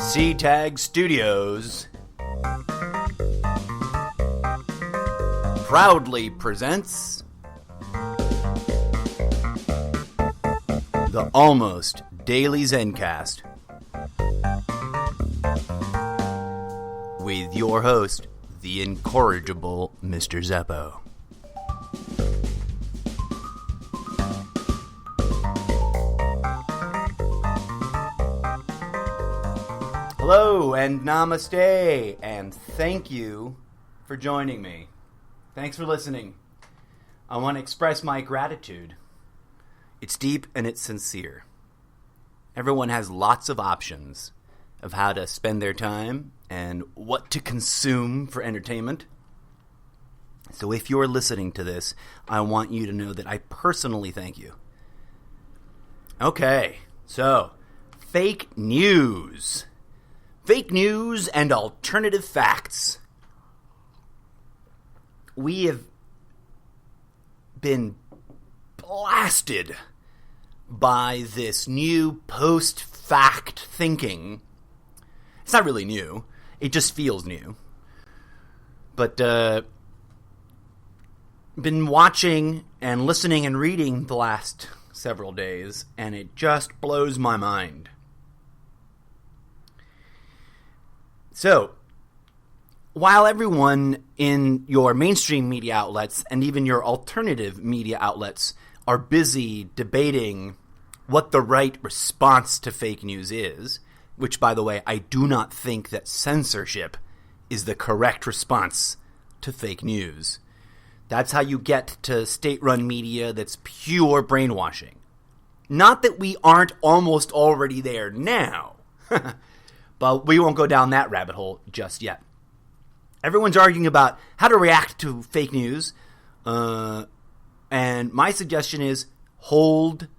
S2e2 Studios proudly presents the Almost Daily Zencast with your host, the incorrigible Mr. Zeppo. Hello and namaste, and thank you for joining me. Thanks for listening. I want to express my gratitude. It's deep and it's sincere. Everyone has lots of options of how to spend their time and what to consume for entertainment. So if you're listening to this, I want you to know that I personally thank you. Okay, so fake news. Fake news and alternative facts. We have been blasted by this new post-fact thinking. It's not really new. It just feels new. But been watching and listening and reading the last several days, and it just blows my mind. So, while everyone in your mainstream media outlets and even your alternative media outlets are busy debating what the right response to fake news is, which, by the way, I do not think that censorship is the correct response to fake news. That's how you get to state-run media that's pure brainwashing. Not that we aren't almost already there now. But we won't go down that rabbit hole just yet. Everyone's arguing about how to react to fake news. And my suggestion is hold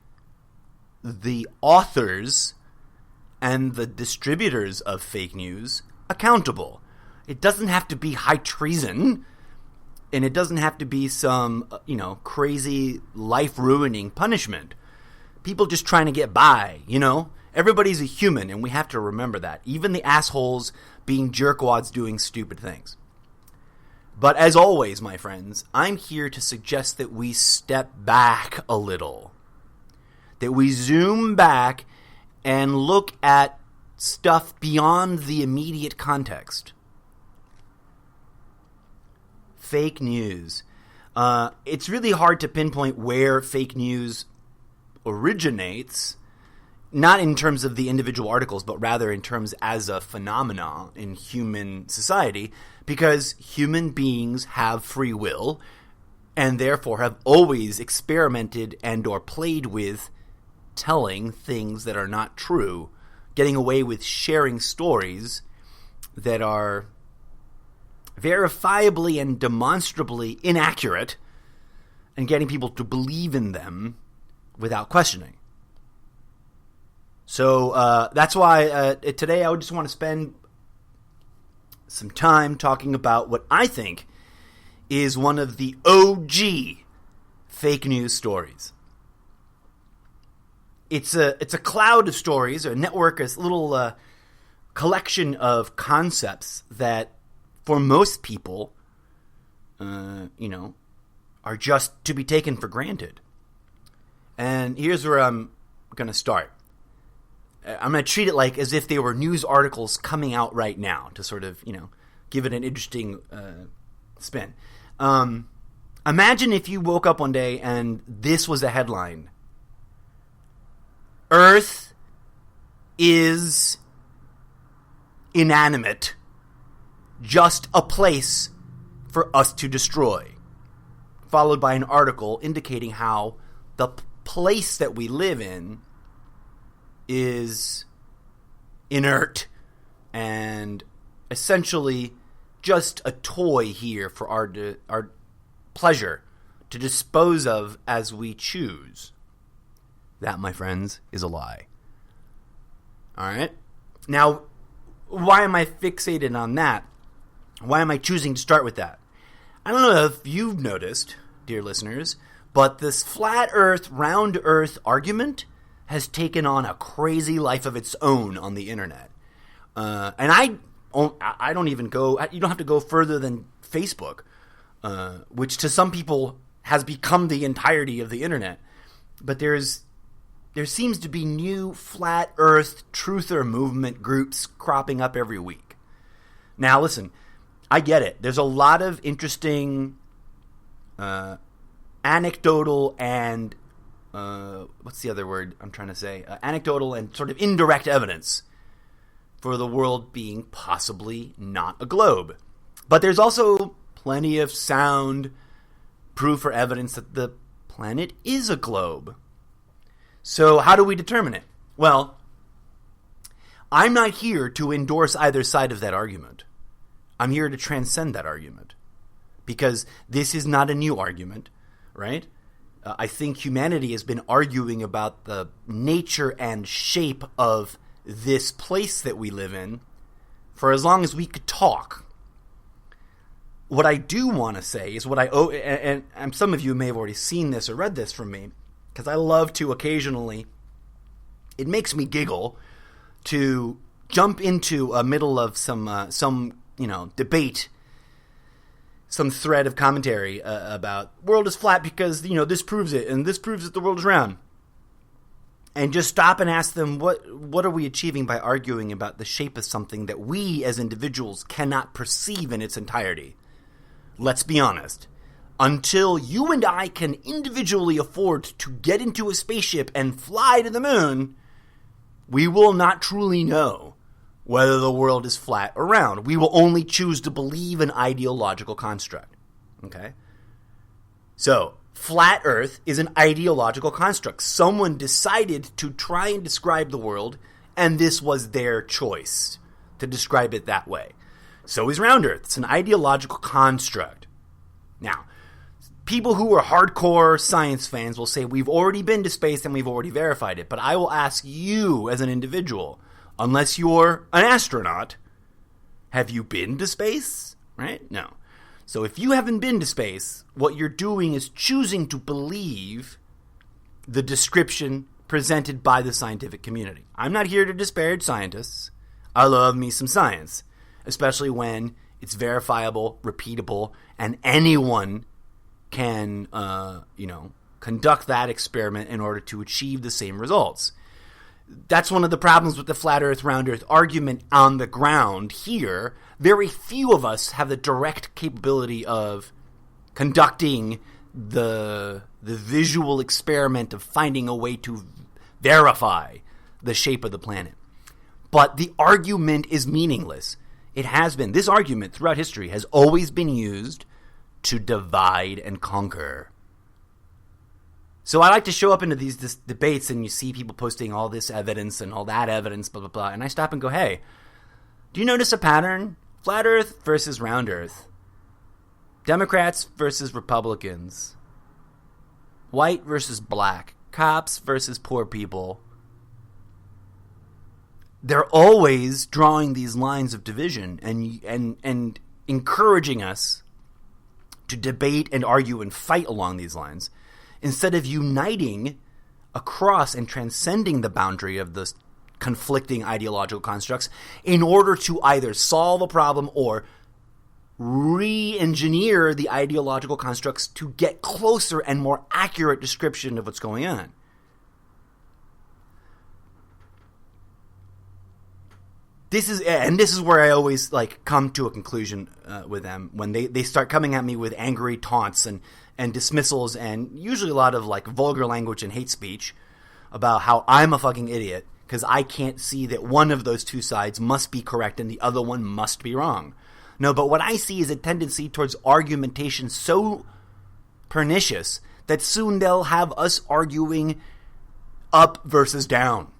the authors and the distributors of fake news accountable. It doesn't have to be high treason. And it doesn't have to be some, crazy life-ruining punishment. People just trying to get by, Everybody's a human, and we have to remember that. Even the assholes being jerkwads doing stupid things. But as always, my friends, I'm here to suggest that we step back a little. That we zoom back and look at stuff beyond the immediate context. Fake news. It's really hard to pinpoint where fake news originates. Not in terms of the individual articles, but rather in terms as a phenomenon in human society, because human beings have free will and therefore have always experimented and or played with telling things that are not true, getting away with sharing stories that are verifiably and demonstrably inaccurate and getting people to believe in them without questioning. So that's why today I would just want to spend some time talking about what I think is one of the OG fake news stories. It's a cloud of stories, or a network, a little collection of concepts that, for most people, are just to be taken for granted. And here's where I'm going to start. I'm going to treat it like as if they were news articles coming out right now to sort of, give it an interesting spin. Imagine if you woke up one day and this was a headline. Earth is inanimate, just a place for us to destroy. Followed by an article indicating how the place that we live in is inert and essentially just a toy here for our pleasure to dispose of as we choose. That, my friends, is a lie. All right? Now, why am I fixated on that? Why am I choosing to start with that? I don't know if you've noticed, dear listeners, but this flat earth, round earth argument has taken on a crazy life of its own on the internet. And I don't even go. You don't have to go further than Facebook, which to some people has become the entirety of the internet. But there seems to be new flat Earth truther movement groups cropping up every week. Now, listen, I get it. There's a lot of interesting anecdotal and what's the other word I'm trying to say? Anecdotal and sort of indirect evidence for the world being possibly not a globe. But there's also plenty of sound proof or evidence that the planet is a globe. So how do we determine it? Well, I'm not here to endorse either side of that argument. I'm here to transcend that argument. Because this is not a new argument, right? I think humanity has been arguing about the nature and shape of this place that we live in for as long as we could talk. What I do want to say is what I owe, and some of you may have already seen this or read this from me, because I love to occasionally, it makes me giggle to jump into a middle of some debate, some thread of commentary about world is flat because, this proves it, and this proves that the world is round. And just stop and ask them, what are we achieving by arguing about the shape of something that we as individuals cannot perceive in its entirety? Let's be honest. Until you and I can individually afford to get into a spaceship and fly to the moon, we will not truly know whether the world is flat or round. We will only choose to believe an ideological construct. Okay? So, flat Earth is an ideological construct. Someone decided to try and describe the world, and this was their choice to describe it that way. So is round Earth. It's an ideological construct. Now, people who are hardcore science fans will say we've already been to space and we've already verified it. But I will ask you as an individual, unless you're an astronaut, have you been to space? Right? No. So if you haven't been to space, what you're doing is choosing to believe the description presented by the scientific community. I'm not here to disparage scientists. I love me some science, especially when it's verifiable, repeatable, and anyone can, conduct that experiment in order to achieve the same results. That's one of the problems with the flat Earth, round Earth argument on the ground here. Very few of us have the direct capability of conducting the visual experiment of finding a way to verify the shape of the planet. But the argument is meaningless. It has been. This argument throughout history has always been used to divide and conquer. So I like to show up into these debates and you see people posting all this evidence and all that evidence, blah, blah, blah. And I stop and go, hey, do you notice a pattern? Flat Earth versus round Earth. Democrats versus Republicans. White versus black. Cops versus poor people. They're always drawing these lines of division and encouraging us to debate and argue and fight along these lines, instead of uniting across and transcending the boundary of the conflicting ideological constructs in order to either solve a problem or re-engineer the ideological constructs to get closer and more accurate description of what's going on. This is where I always come to a conclusion with them when they start coming at me with angry taunts and dismissals and usually a lot of vulgar language and hate speech about how I'm a fucking idiot because I can't see that one of those two sides must be correct and the other one must be wrong. No, but what I see is a tendency towards argumentation so pernicious that soon they'll have us arguing up versus down.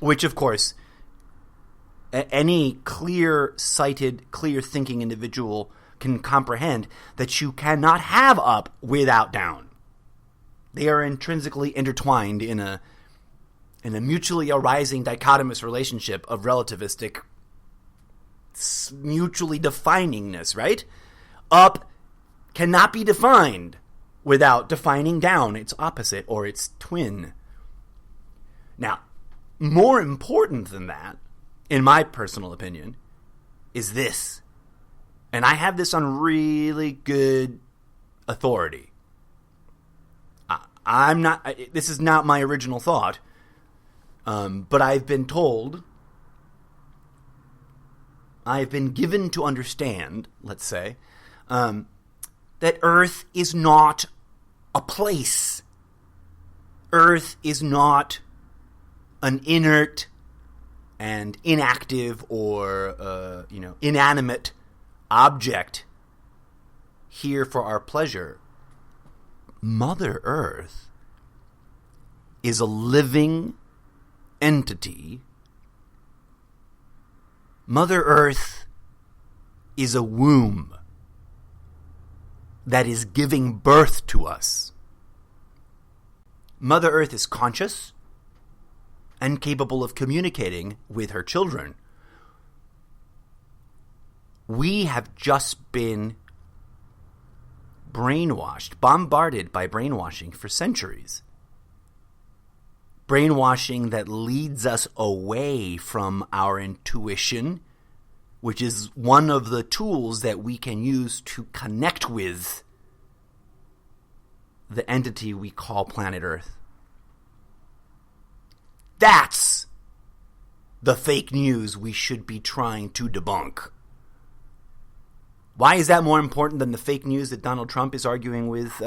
Which, of course, any clear-sighted, clear-thinking individual can comprehend that you cannot have up without down. They are intrinsically intertwined in a mutually arising dichotomous relationship of relativistic mutually definingness, right? Up cannot be defined without defining down, its opposite or its twin. Now, more important than that, in my personal opinion, is this. And I have this on really good authority. This is not my original thought, but I've been told, I've been given to understand, let's say, that Earth is not a place. Earth is not an inert and inactive or, inanimate object here for our pleasure. Mother Earth is a living entity. Mother Earth is a womb that is giving birth to us. Mother Earth is conscious and capable of communicating with her children. We have just been brainwashed, bombarded by brainwashing for centuries. Brainwashing that leads us away from our intuition, which is one of the tools that we can use to connect with the entity we call planet Earth. That's the fake news we should be trying to debunk. Why is that more important than the fake news that Donald Trump is arguing with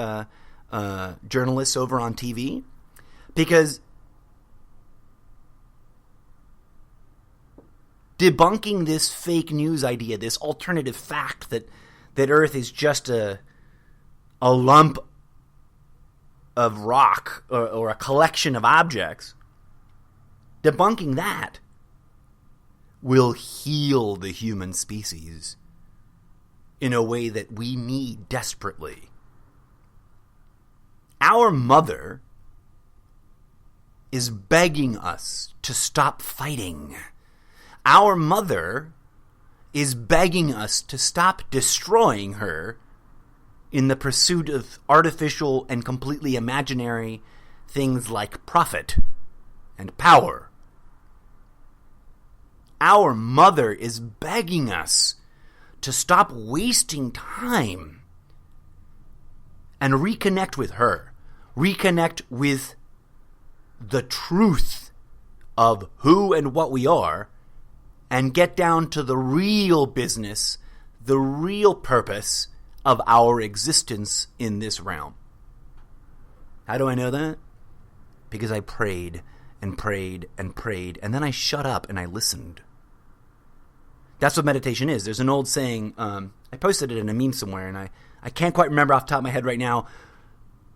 journalists over on TV? Because debunking this fake news idea, this alternative fact that Earth is just a lump of rock or a collection of objects, debunking that will heal the human species in a way that we need desperately. Our mother is begging us to stop fighting. Our mother is begging us to stop destroying her in the pursuit of artificial and completely imaginary things like profit and power. Our mother is begging us to stop wasting time and reconnect with her. Reconnect with the truth of who and what we are and get down to the real business, the real purpose of our existence in this realm. How do I know that? Because I prayed and prayed and prayed, and then I shut up and I listened. That's what meditation is. There's an old saying, I posted it in a meme somewhere, and I can't quite remember off the top of my head right now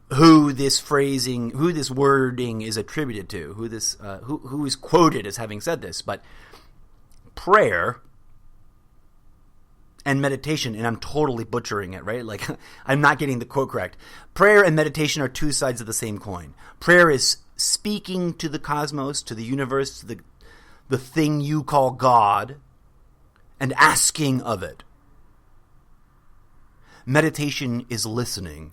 who this wording is attributed to, who is quoted as having said this, but prayer and meditation, and I'm totally butchering it, right? Like, I'm not getting the quote correct. Prayer and meditation are two sides of the same coin. Prayer is speaking to the cosmos, to the universe, to the thing you call God, and asking of it. Meditation is listening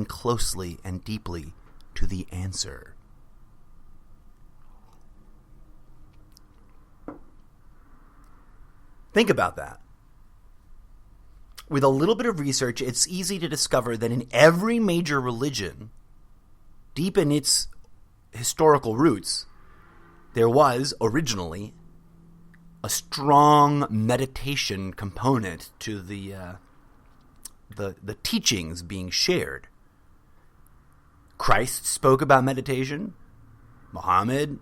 closely and deeply to the answer. Think about that. With a little bit of research, it's easy to discover that in every major religion, deep in its historical roots, there was originally a strong meditation component to the teachings being shared. Christ spoke about meditation. Muhammad,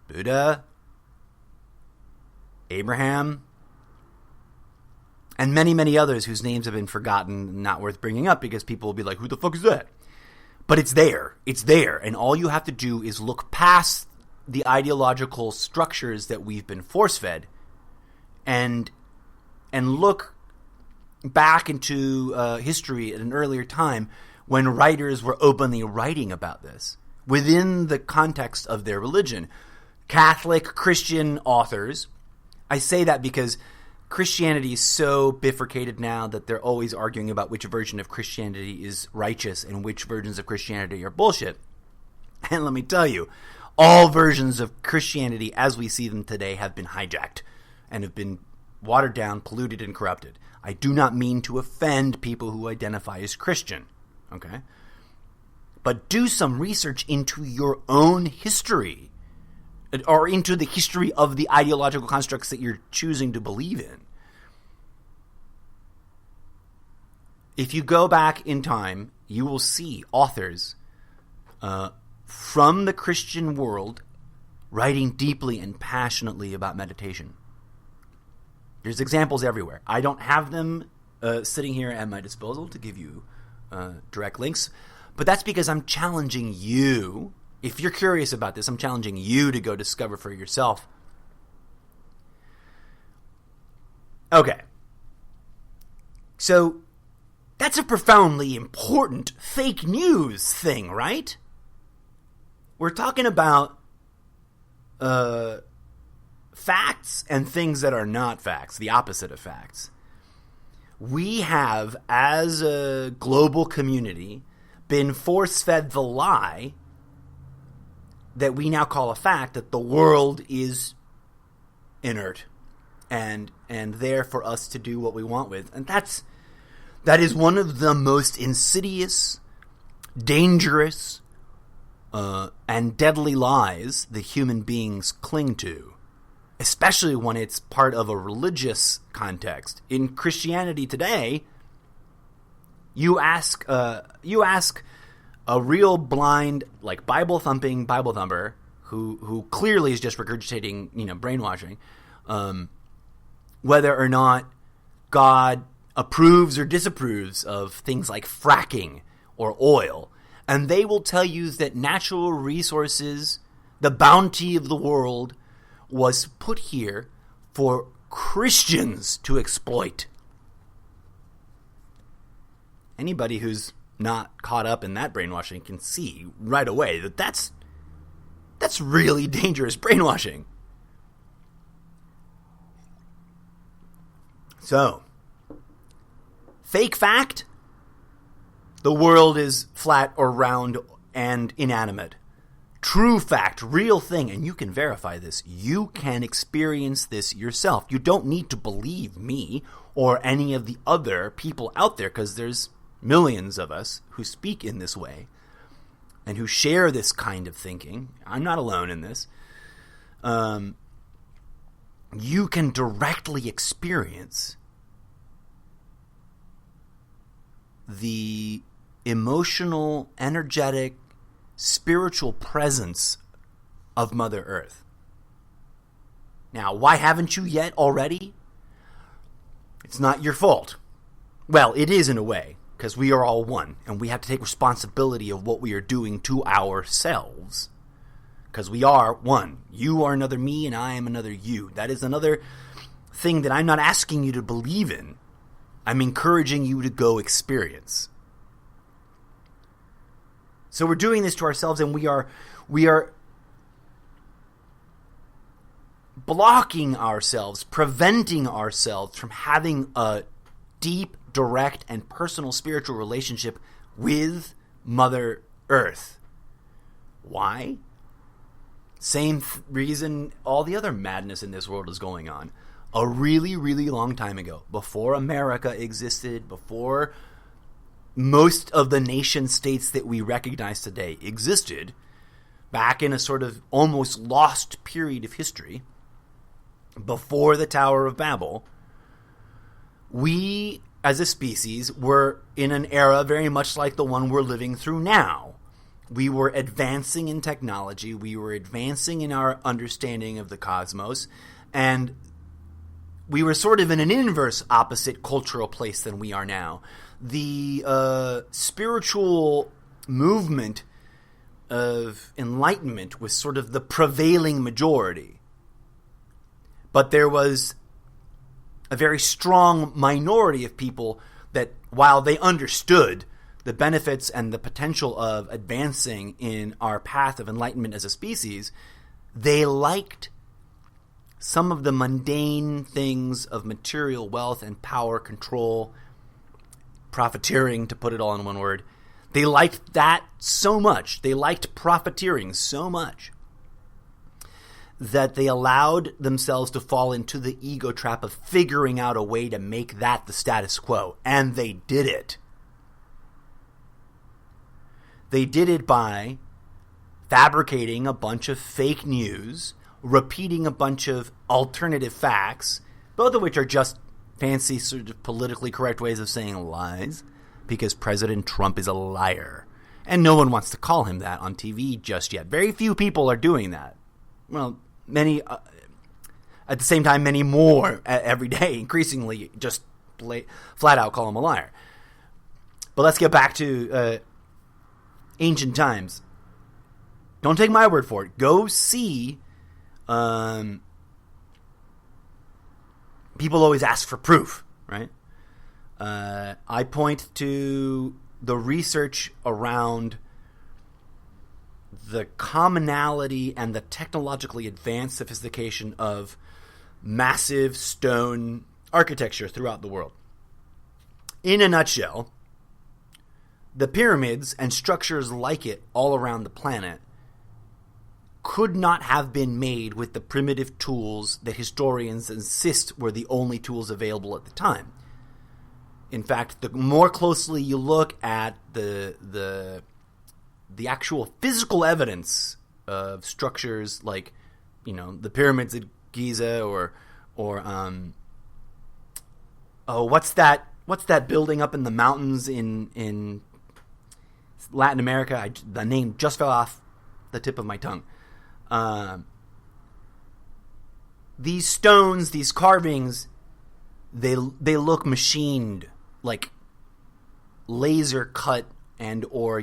Buddha, Abraham, and many, many others whose names have been forgotten, not worth bringing up because people will be like, who the fuck is that? But it's there. It's there. And all you have to do is look past the ideological structures that we've been force-fed and look back into history at an earlier time when writers were openly writing about this within the context of their religion. Catholic, Christian authors. I say that because Christianity is so bifurcated now that they're always arguing about which version of Christianity is righteous and which versions of Christianity are bullshit. And let me tell you, all versions of Christianity as we see them today have been hijacked and have been watered down, polluted, and corrupted. I do not mean to offend people who identify as Christian, okay? But do some research into your own history, or into the history of the ideological constructs that you're choosing to believe in. If you go back in time, you will see authors from the Christian world writing deeply and passionately about meditation. There's examples everywhere. I don't have them sitting here at my disposal to give you direct links, but that's because I'm challenging you. If you're curious about this, I'm challenging you to go discover for yourself. Okay. So that's a profoundly important fake news thing, right? We're talking about facts and things that are not facts, the opposite of facts. We have, as a global community, been force-fed the lie that we now call a fact, that the world is inert and there for us to do what we want with. And that is one of the most insidious, dangerous, and deadly lies that human beings cling to, especially when it's part of a religious context. In Christianity today, you ask a real blind, like Bible-thumping Bible thumper who clearly is just regurgitating, brainwashing, whether or not God approves or disapproves of things like fracking or oil. And they will tell you that natural resources, the bounty of the world, was put here for Christians to exploit. Anybody who's not caught up in that brainwashing can see right away that that's really dangerous brainwashing. So, fake fact: the world is flat or round and inanimate. True fact, real thing, and you can verify this. You can experience this yourself. You don't need to believe me or any of the other people out there, because there's millions of us who speak in this way and who share this kind of thinking. I'm not alone in this. You can directly experience the emotional, energetic, spiritual presence of Mother Earth. Now, why haven't you yet already? It's not your fault. Well, it is in a way, because we are all one, and we have to take responsibility of what we are doing to ourselves, because we are one. You are another me, and I am another you. That is another thing that I'm not asking you to believe in. I'm encouraging you to go experience. So we're doing this to ourselves, and we are blocking ourselves, preventing ourselves from having a deep, direct, and personal spiritual relationship with Mother Earth. Why? Same reason all the other madness in this world is going on. A really, really long time ago, before America existed, before most of the nation states that we recognize today existed, back in a sort of almost lost period of history, before the Tower of Babel, we as a species were in an era very much like the one we're living through now. We were advancing in technology, we were advancing in our understanding of the cosmos, and we were sort of in an inverse opposite cultural place than we are now. The spiritual movement of enlightenment was sort of the prevailing majority. But there was a very strong minority of people that, while they understood the benefits and the potential of advancing in our path of enlightenment as a species, they liked some of the mundane things of material wealth and power, control, profiteering, to put it all in one word. They liked that so much. They liked profiteering so much that they allowed themselves to fall into the ego trap of figuring out a way to make that the status quo. And they did it. They did it by fabricating a bunch of fake news, repeating a bunch of alternative facts, both of which are just fancy sort of politically correct ways of saying lies, because President Trump is a liar. And no one wants to call him that on TV just yet. Very few people are doing that. Well, many, at the same time, many more every day, increasingly just flat out call him a liar. But let's get back to ancient times. Don't take my word for it. Go see. People always ask for proof, right? I point to the research around the commonality and the technologically advanced sophistication of massive stone architecture throughout the world. In a nutshell, the pyramids and structures like it all around the planet could not have been made with the primitive tools that historians insist were the only tools available at the time. In fact, the more closely you look at the actual physical evidence of structures like, the pyramids at Giza or what's that building up in the mountains in Latin America? The name just fell off the tip of my tongue. These stones, these carvings, they look machined, like laser cut or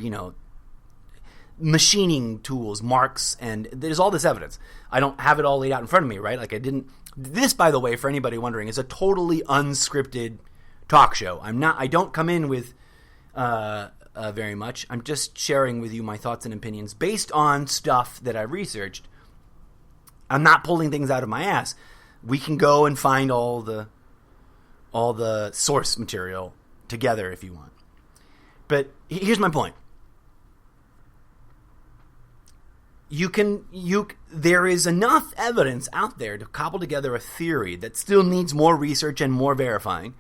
machining tools, marks, and there's all this evidence. I don't have it all laid out in front of me, right? Like I didn't. This, by the way, for anybody wondering, is a totally unscripted talk show. I don't come in with very much. I'm just sharing with you my thoughts and opinions based on stuff that I've researched. I'm not pulling things out of my ass. We can go and find all the source material together if you want. But here's my point. There is enough evidence out there to cobble together a theory that still needs more research and more verifying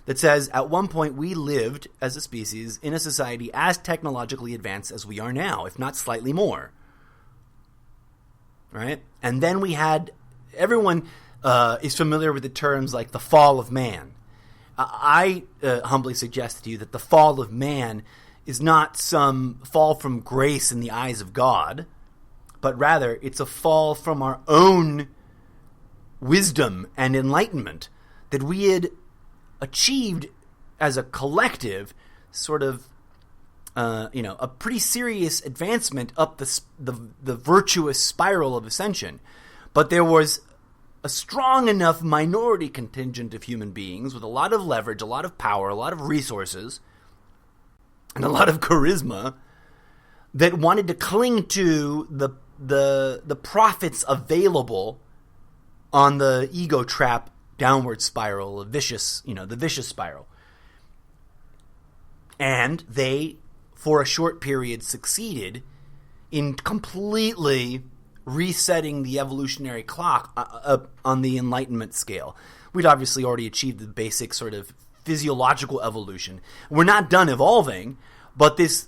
that says at one point we lived as a species in a society as technologically advanced as we are now, if not slightly more. Right? And then we had, everyone is familiar with the terms like the fall of man. I humbly suggest to you that the fall of man is not some fall from grace in the eyes of God, but rather it's a fall from our own wisdom and enlightenment that we had achieved as a collective, sort of, a pretty serious advancement up the virtuous spiral of ascension. But there was a strong enough minority contingent of human beings with a lot of leverage, a lot of power, a lot of resources, and a lot of charisma that wanted to cling to the profits available on the ego trap downward spiral, the vicious spiral. And they, for a short period, succeeded in completely resetting the evolutionary clock on the Enlightenment scale. We'd obviously already achieved the basic sort of physiological evolution. We're not done evolving, but this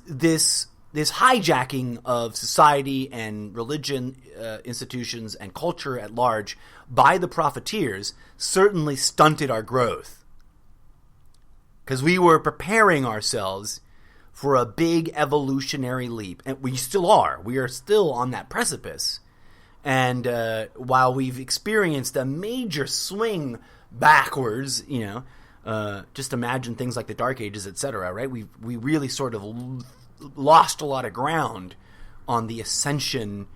hijacking of society and religion, institutions, and culture at large by the profiteers certainly stunted our growth. Because we were preparing ourselves for a big evolutionary leap. And we still are. We are still on that precipice. And while we've experienced a major swing backwards, just imagine things like the Dark Ages, etc., right? We really sort of lost a lot of ground on the ascension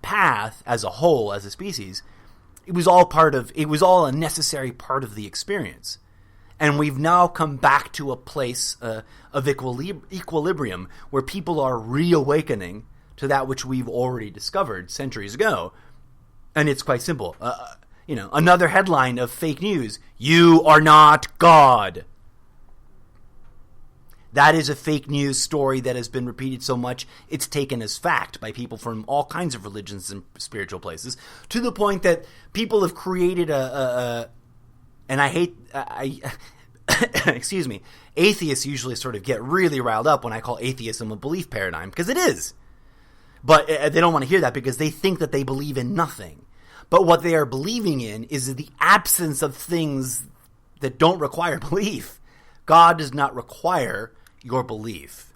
path as a whole, as a species. It was all a necessary part of the experience. And we've now come back to a place of equilibrium where people are reawakening to that which we've already discovered centuries ago. And it's quite simple. Another headline of fake news: "You are not God." That is a fake news story that has been repeated so much it's taken as fact by people from all kinds of religions and spiritual places, to the point that people have created excuse me, atheists usually sort of get really riled up when I call atheism a belief paradigm, because it is. But they don't want to hear that because they think that they believe in nothing. But what they are believing in is the absence of things that don't require belief. God does not require your belief.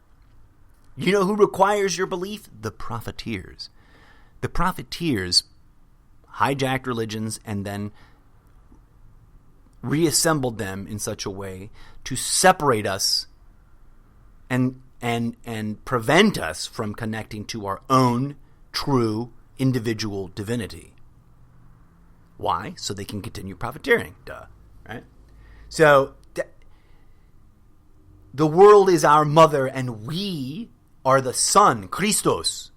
You know who requires your belief? The profiteers. The profiteers hijacked religions and then reassembled them in such a way to separate us and prevent us from connecting to our own true individual divinity. Why? So they can continue profiteering. Duh. Right? So the world is our mother and we are the son, Christos.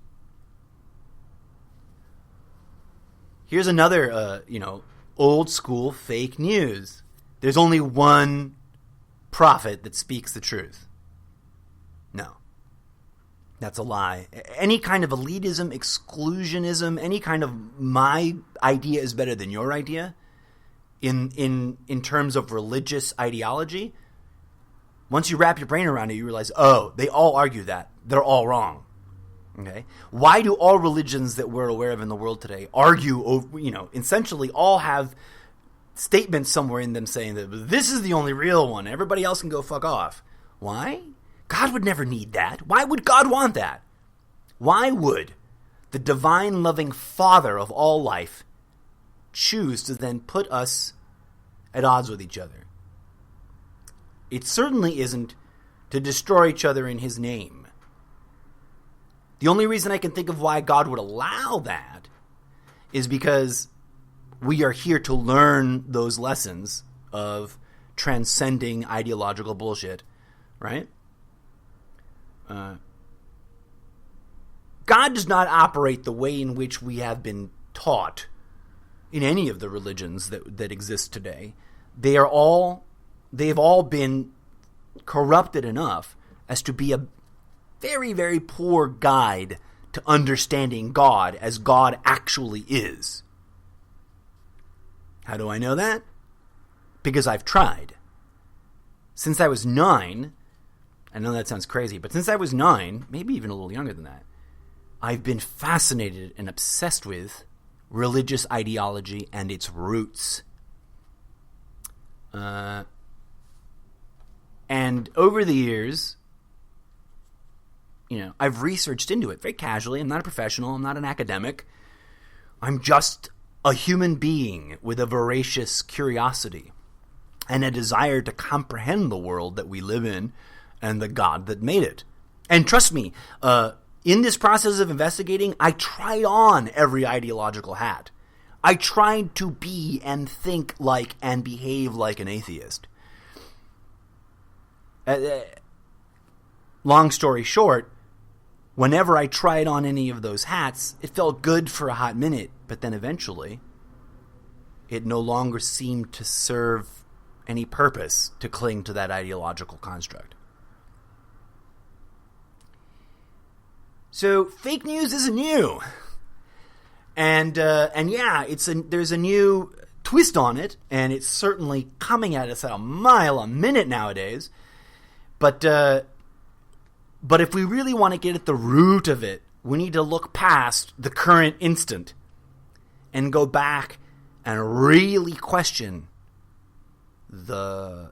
Here's another, old school fake news. There's only one prophet that speaks the truth. No. That's a lie. Any kind of elitism, exclusionism, any kind of my idea is better than your idea in terms of religious ideology, once you wrap your brain around it, you realize, oh, they all argue that. They're all wrong. Okay? Why do all religions that we're aware of in the world today argue over, essentially all have statements somewhere in them saying that this is the only real one. Everybody else can go fuck off. Why? God would never need that. Why would God want that? Why would the divine loving Father of all life choose to then put us at odds with each other? It certainly isn't to destroy each other in his name. The only reason I can think of why God would allow that is because we are here to learn those lessons of transcending ideological bullshit, right? God does not operate the way in which we have been taught in any of the religions that exist today. They've all been corrupted enough as to be a very, very poor guide to understanding God as God actually is. How do I know that? Because I've tried. Since I was 9, I know that sounds crazy, but since I was 9, maybe even a little younger than that, I've been fascinated and obsessed with religious ideology and its roots. And over the years, I've researched into it very casually. I'm not a professional. I'm not an academic. I'm just a human being with a voracious curiosity and a desire to comprehend the world that we live in and the God that made it. And trust me, in this process of investigating, I tried on every ideological hat. I tried to be and think like and behave like an atheist. Long story short, whenever I tried on any of those hats, it felt good for a hot minute, but then eventually it no longer seemed to serve any purpose to cling to that ideological construct. So fake news isn't new. And yeah, there's a new twist on it, and it's certainly coming at us at a mile a minute nowadays. But if we really want to get at the root of it, we need to look past the current instant and go back and really question the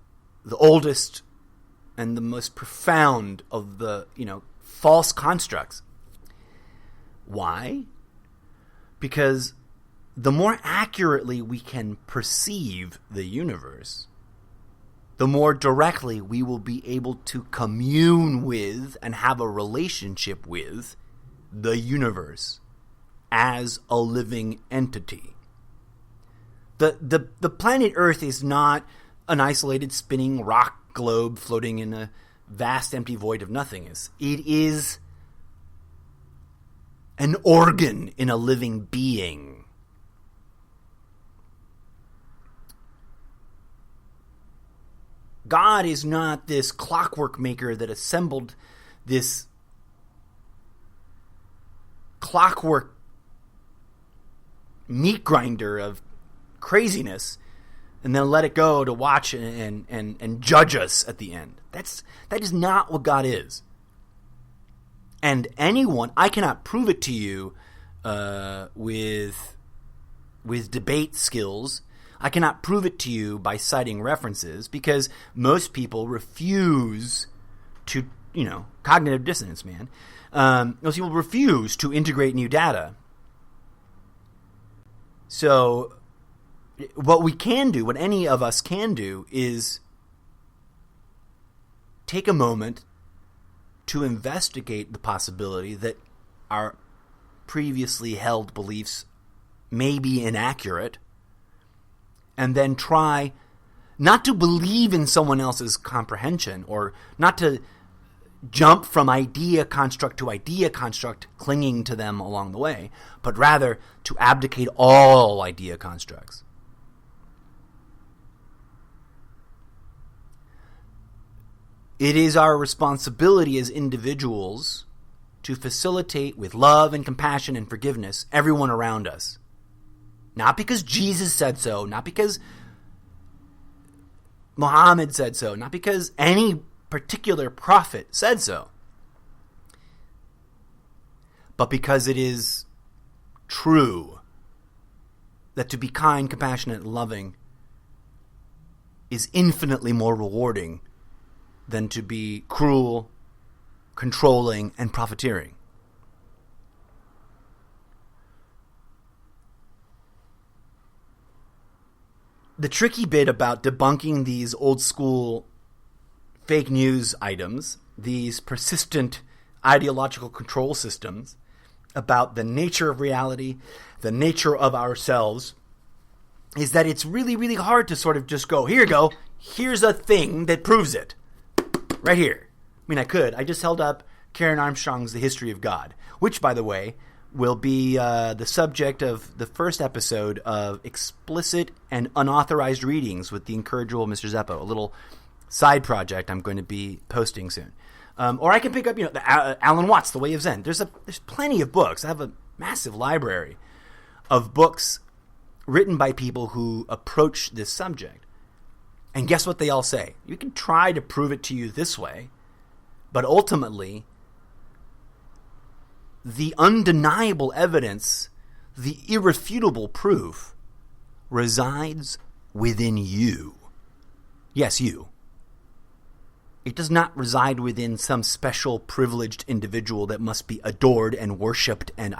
oldest and the most profound of the, false constructs. Why? Because the more accurately we can perceive the universe, the more directly we will be able to commune with and have a relationship with the universe as a living entity. The planet Earth is not an isolated spinning rock globe floating in a vast empty void of nothingness. It is an organ in a living being. God is not this clockwork maker that assembled this clockwork meat grinder of craziness and then let it go to watch and judge us at the end. That is not what God is. And anyone, I cannot prove it to you with debate skills. I cannot prove it to you by citing references because most people refuse to, cognitive dissonance, man. Most people refuse to integrate new data. So what we can do, what any of us can do, is take a moment to investigate the possibility that our previously held beliefs may be inaccurate, and then try not to believe in someone else's comprehension or not to jump from idea construct to idea construct, clinging to them along the way, but rather to abdicate all idea constructs. It is our responsibility as individuals to facilitate with love and compassion and forgiveness everyone around us. Not because Jesus said so, not because Muhammad said so, not because any particular prophet said so, but because it is true that to be kind, compassionate, and loving is infinitely more rewarding than to be cruel, controlling, and profiteering. The tricky bit about debunking these old school fake news items, these persistent ideological control systems about the nature of reality, the nature of ourselves, is that it's really, really hard to sort of just go, here you go, here's a thing that proves it. Right here. I mean, I just held up Karen Armstrong's The History of God, which, by the way, will be the subject of the first episode of Explicit and Unauthorized Readings with the incorrigible Mr. Zeppo, a little side project I'm going to be posting soon. Or I can pick up, Alan Watts, The Way of Zen. There's plenty of books. I have a massive library of books written by people who approach this subject. And guess what they all say? You can try to prove it to you this way, but ultimately, the undeniable evidence, the irrefutable proof, resides within you. Yes, you. It does not reside within some special privileged individual that must be adored and worshipped and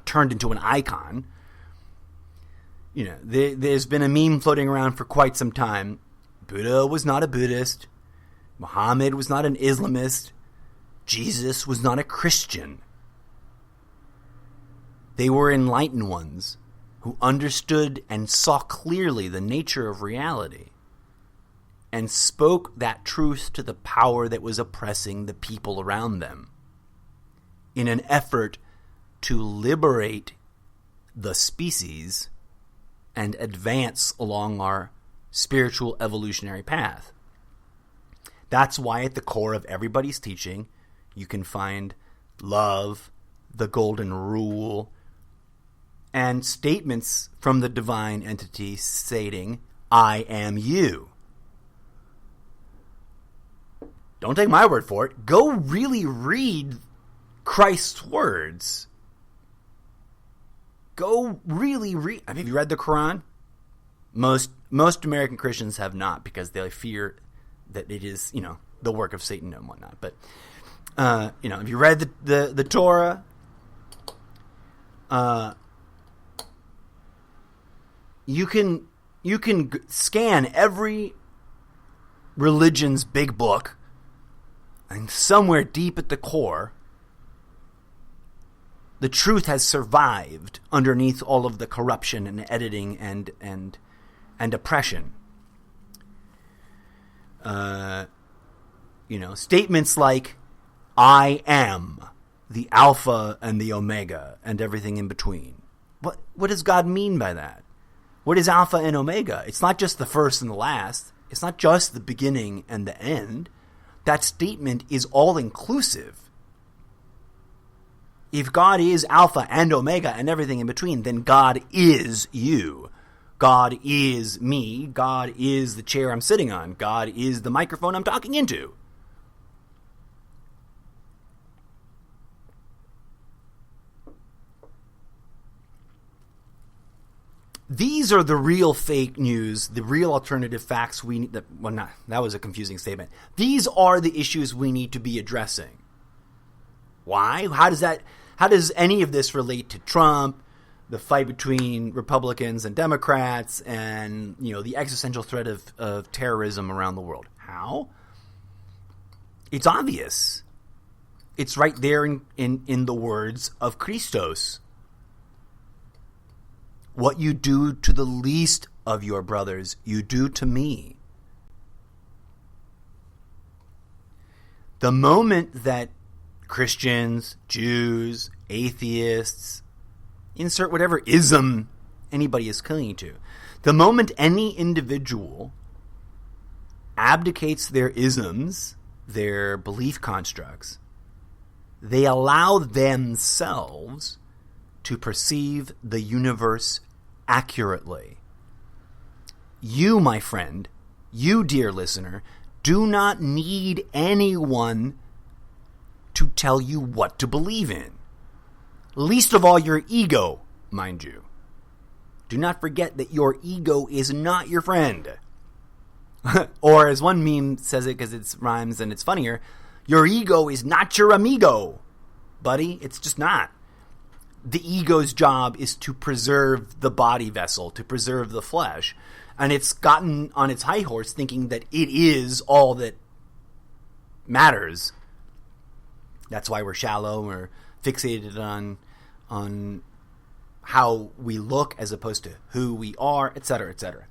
turned into an icon. There's been a meme floating around for quite some time. Buddha was not a Buddhist. Muhammad was not an Islamist. Jesus was not a Christian. They were enlightened ones who understood and saw clearly the nature of reality and spoke that truth to the power that was oppressing the people around them in an effort to liberate the species and advance along our spiritual evolutionary path. That's why at the core of everybody's teaching, you can find love, the golden rule, and statements from the divine entity stating, I am you. Don't take my word for it. Go really read Christ's words. Go really read. Have you read the Quran? Most American Christians have not, because they fear that it is, the work of Satan and whatnot. But, if you read the Torah, you can scan every religion's big book, and somewhere deep at the core, the truth has survived underneath all of the corruption and editing and oppression. Statements like, I am the Alpha and the Omega and everything in between. What does God mean by that? What is Alpha and Omega? It's not just the first and the last. It's not just the beginning and the end. That statement is all-inclusive. If God is Alpha and Omega and everything in between, then God is you. God is me. God is the chair I'm sitting on. God is the microphone I'm talking into. These are the real fake news, the real alternative facts we need. That was a confusing statement. These are the issues we need to be addressing. Why? How does any of this relate to Trump, the fight between Republicans and Democrats, and the existential threat of terrorism around the world? How? It's obvious. It's right there in the words of Christos. What you do to the least of your brothers, you do to me. The moment that Christians, Jews, atheists, insert whatever ism anybody is clinging to, the moment any individual abdicates their isms, their belief constructs, they allow themselves to perceive the universe accurately. You, my friend, you, dear listener, do not need anyone to tell you what to believe in. Least of all your ego, mind you. Do not forget that your ego is not your friend. Or as one meme says it because it rhymes and it's funnier, your ego is not your amigo, buddy. It's just not. The ego's job is to preserve the body vessel, to preserve the flesh. And it's gotten on its high horse thinking that it is all that matters. That's why we're shallow. We're fixated on how we look as opposed to who we are, etc., etc.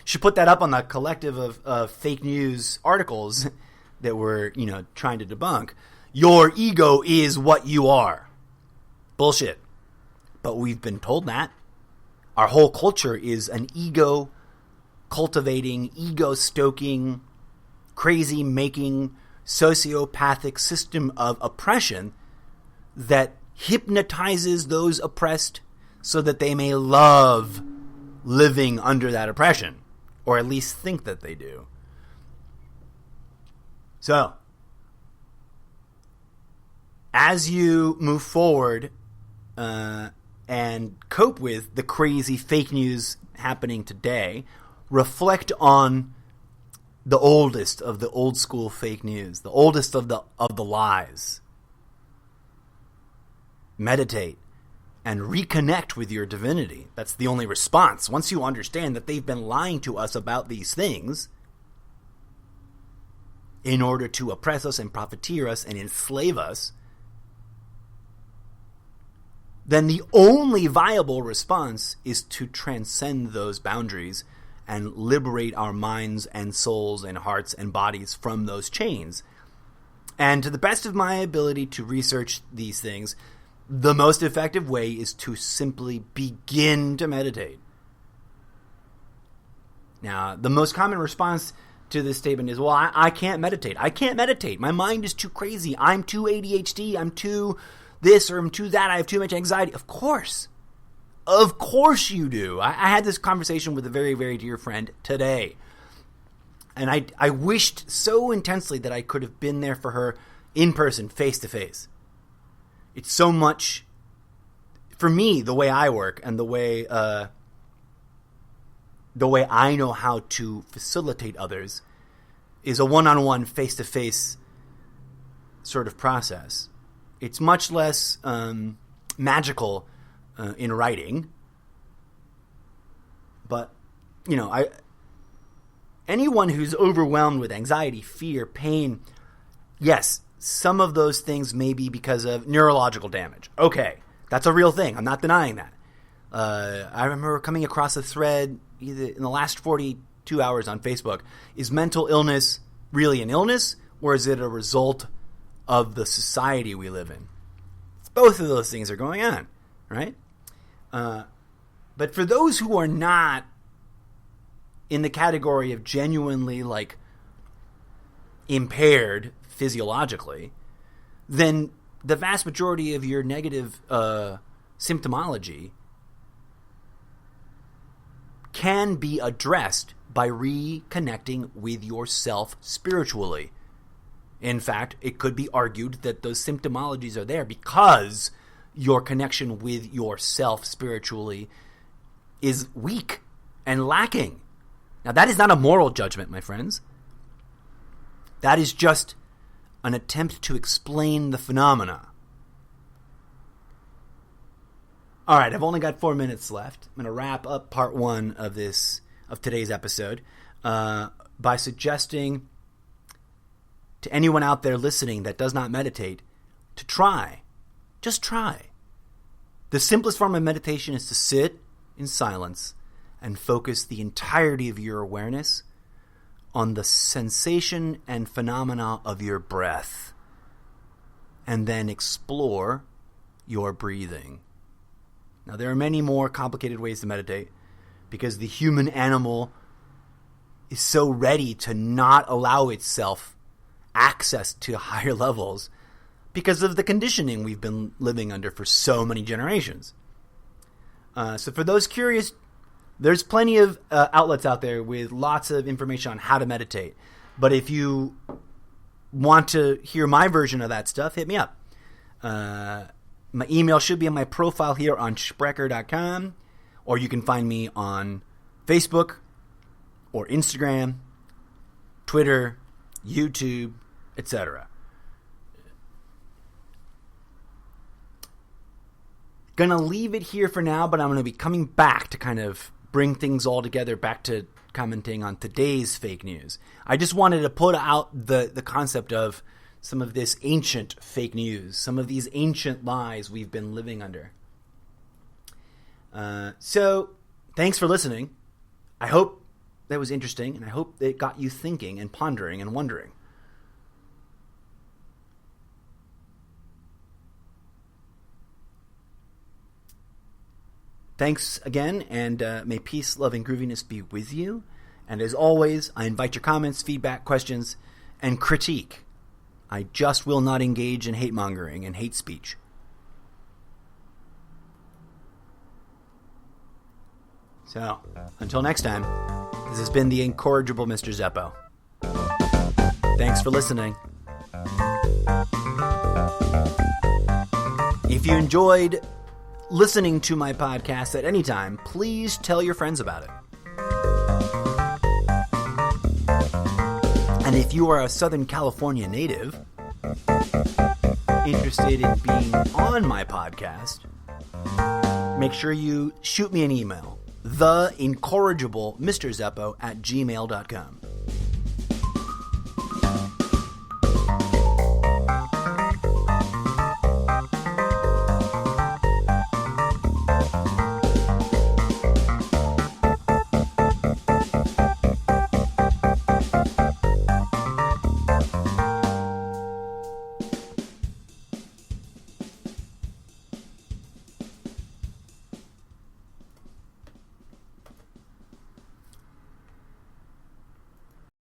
Should put that up on the collective of fake news articles that we're trying to debunk. Your ego is what you are. Bullshit. But we've been told that. Our whole culture is an ego-cultivating, ego-stoking, crazy-making, sociopathic system of oppression that hypnotizes those oppressed so that they may love living under that oppression, or at least think that they do. So, as you move forward and cope with the crazy fake news happening today, reflect on the oldest of the old school fake news, the oldest of the lies. Meditate and reconnect with your divinity. That's the only response. Once you understand that they've been lying to us about these things in order to oppress us and profiteer us and enslave us, then the only viable response is to transcend those boundaries and liberate our minds and souls and hearts and bodies from those chains. And to the best of my ability to research these things, the most effective way is to simply begin to meditate. Now, the most common response to this statement is, well, I can't meditate. I can't meditate. My mind is too crazy. I'm too ADHD. I'm too this or I'm too that. I have too much anxiety. Of course. Of course you do. I had this conversation with a very, very dear friend today. And I wished so intensely that I could have been there for her in person, face to face. It's so much, for me, the way I work and the way I know how to facilitate others is a one-on-one, face-to-face sort of process. It's much less magical in writing, but anyone who's overwhelmed with anxiety, fear, pain, yes, some of those things may be because of neurological damage. Okay, that's a real thing. I'm not denying that. I remember coming across a thread either in the last 42 hours on Facebook. Is mental illness really an illness, or is it a result of the society we live in? Both of those things are going on, right? But for those who are not in the category of genuinely, like, impaired physiologically, then the vast majority of your negative symptomology can be addressed by reconnecting with yourself spiritually. In fact, it could be argued that those symptomologies are there because your connection with yourself spiritually is weak and lacking. Now, that is not a moral judgment, my friends. That is just an attempt to explain the phenomena. All right, I've only got 4 minutes left. I'm going to wrap up part 1 of today's episode by suggesting to anyone out there listening that does not meditate to try. Just try. The simplest form of meditation is to sit in silence and focus the entirety of your awareness on the sensation and phenomena of your breath, and then explore your breathing. Now, there are many more complicated ways to meditate because the human animal is so ready to not allow itself access to higher levels because of the conditioning we've been living under for so many generations. So for those curious, there's plenty of outlets out there with lots of information on how to meditate. But if you want to hear my version of that stuff, hit me up. My email should be on my profile here on Sprecher.com, or you can find me on Facebook or Instagram, Twitter, YouTube, etc. Gonna leave it here for now, but I'm gonna be coming back to kind of bring things all together, back to commenting on today's fake news. I just wanted to put out the concept of some of this ancient fake news, some of these ancient lies we've been living under. So, thanks for listening. I hope that was interesting, and I hope it got you thinking and pondering and wondering. Thanks again, and may peace, love, and grooviness be with you. And as always, I invite your comments, feedback, questions, and critique. I just will not engage in hate-mongering and hate speech. So, until next time, this has been the incorrigible Mr. Zeppo. Thanks for listening. If you enjoyed listening to my podcast at any time, please tell your friends about it. And if you are a Southern California native interested in being on my podcast, make sure you shoot me an email, theincorrigiblemrzeppo@gmail.com.